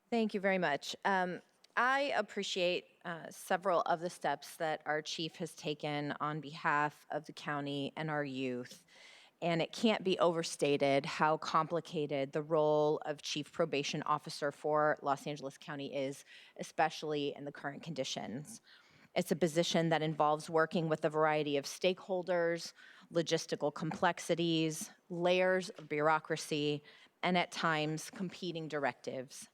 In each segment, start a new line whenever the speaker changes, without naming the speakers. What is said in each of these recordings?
Thank you very much. I appreciate several of the steps that our chief has taken on behalf of the county and our youth. And it can't be overstated how complicated the role of chief probation officer for Los Angeles County is, especially in the current conditions. It's a position that involves working with a variety of stakeholders, logistical complexities, layers of bureaucracy, and at times competing directives.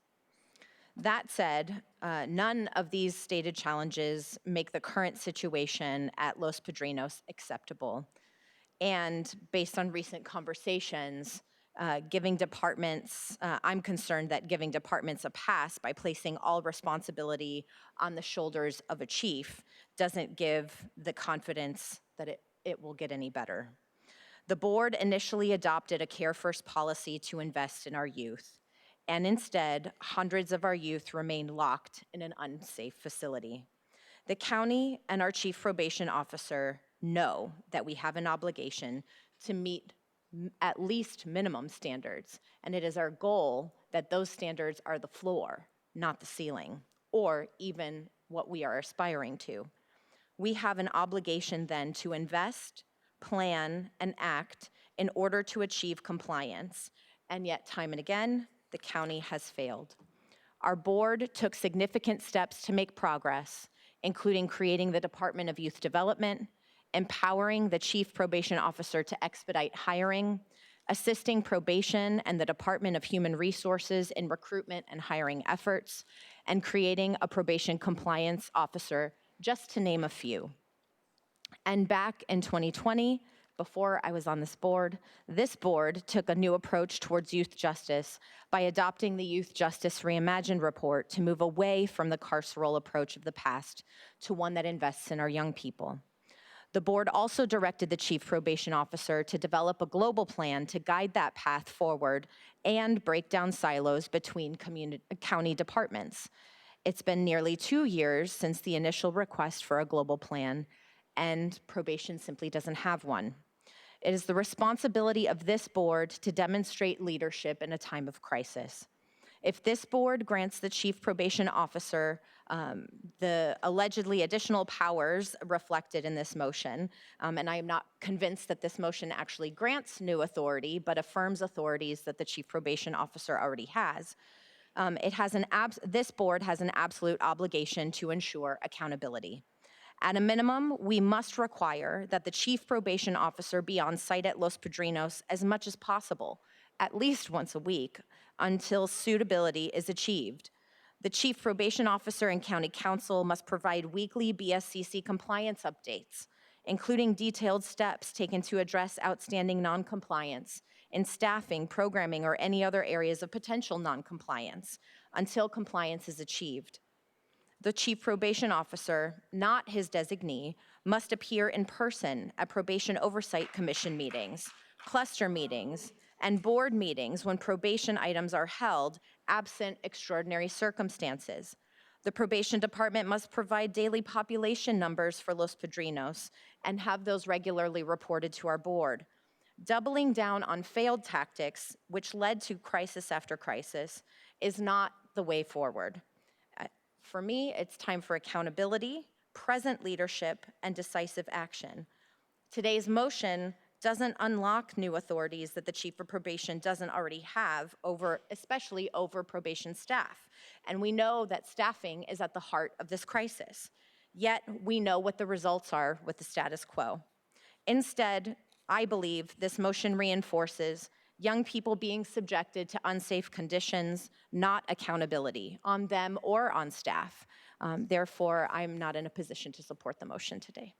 That said, none of these stated challenges make the current situation at Los Padrinos acceptable. And based on recent conversations, I'm concerned that giving departments a pass by placing all responsibility on the shoulders of a chief doesn't give the confidence that it will get any better. The board initially adopted a Care First policy to invest in our youth, and instead, hundreds of our youth remain locked in an unsafe facility. The county and our chief probation officer know that we have an obligation to meet at least minimum standards, and it is our goal that those standards are the floor, not the ceiling, or even what we are aspiring to. We have an obligation then to invest, plan, and act in order to achieve compliance, and yet time and again, the county has failed. Our board took significant steps to make progress, including creating the Department of Youth Development, empowering the Chief Probation Officer to expedite hiring, assisting probation and the Department of Human Resources in recruitment and hiring efforts, and creating a probation compliance officer, just to name a few. And back in 2020, before I was on this board took a new approach towards youth justice by adopting the Youth Justice Reimagined report to move away from the carceral approach of the past to one that invests in our young people. The board also directed the chief probation officer to develop a global plan to guide that path forward and break down silos between county departments. It's been nearly 2 years since the initial request for a global plan, and probation simply doesn't have one. It is the responsibility of this board to demonstrate leadership in a time of crisis. If this board grants the chief probation officer the allegedly additional powers reflected in this motion, and I am not convinced that this motion actually grants new authority, but affirms authorities that the chief probation officer already has, this board has an absolute obligation to ensure accountability. At a minimum, we must require that the chief probation officer be on site at Los Padrinos as much as possible, at least once a week, until suitability is achieved. The chief probation officer and county council must provide weekly BSCC compliance updates, including detailed steps taken to address outstanding noncompliance in staffing, programming, or any other areas of potential noncompliance until compliance is achieved. The chief probation officer, not his designee, must appear in person at probation oversight commission meetings, cluster meetings, and board meetings when probation items are held, absent extraordinary circumstances. The probation department must provide daily population numbers for Los Padrinos and have those regularly reported to our board. Doubling down on failed tactics, which led to crisis after crisis, is not the way forward. For me, it's time for accountability, present leadership, and decisive action. Today's motion doesn't unlock new authorities that the chief of probation doesn't already have, especially over probation staff. And we know that staffing is at the heart of this crisis. Yet we know what the results are with the status quo. Instead, I believe this motion reinforces young people being subjected to unsafe conditions, not accountability on them or on staff. Therefore, I'm not in a position to support the motion today.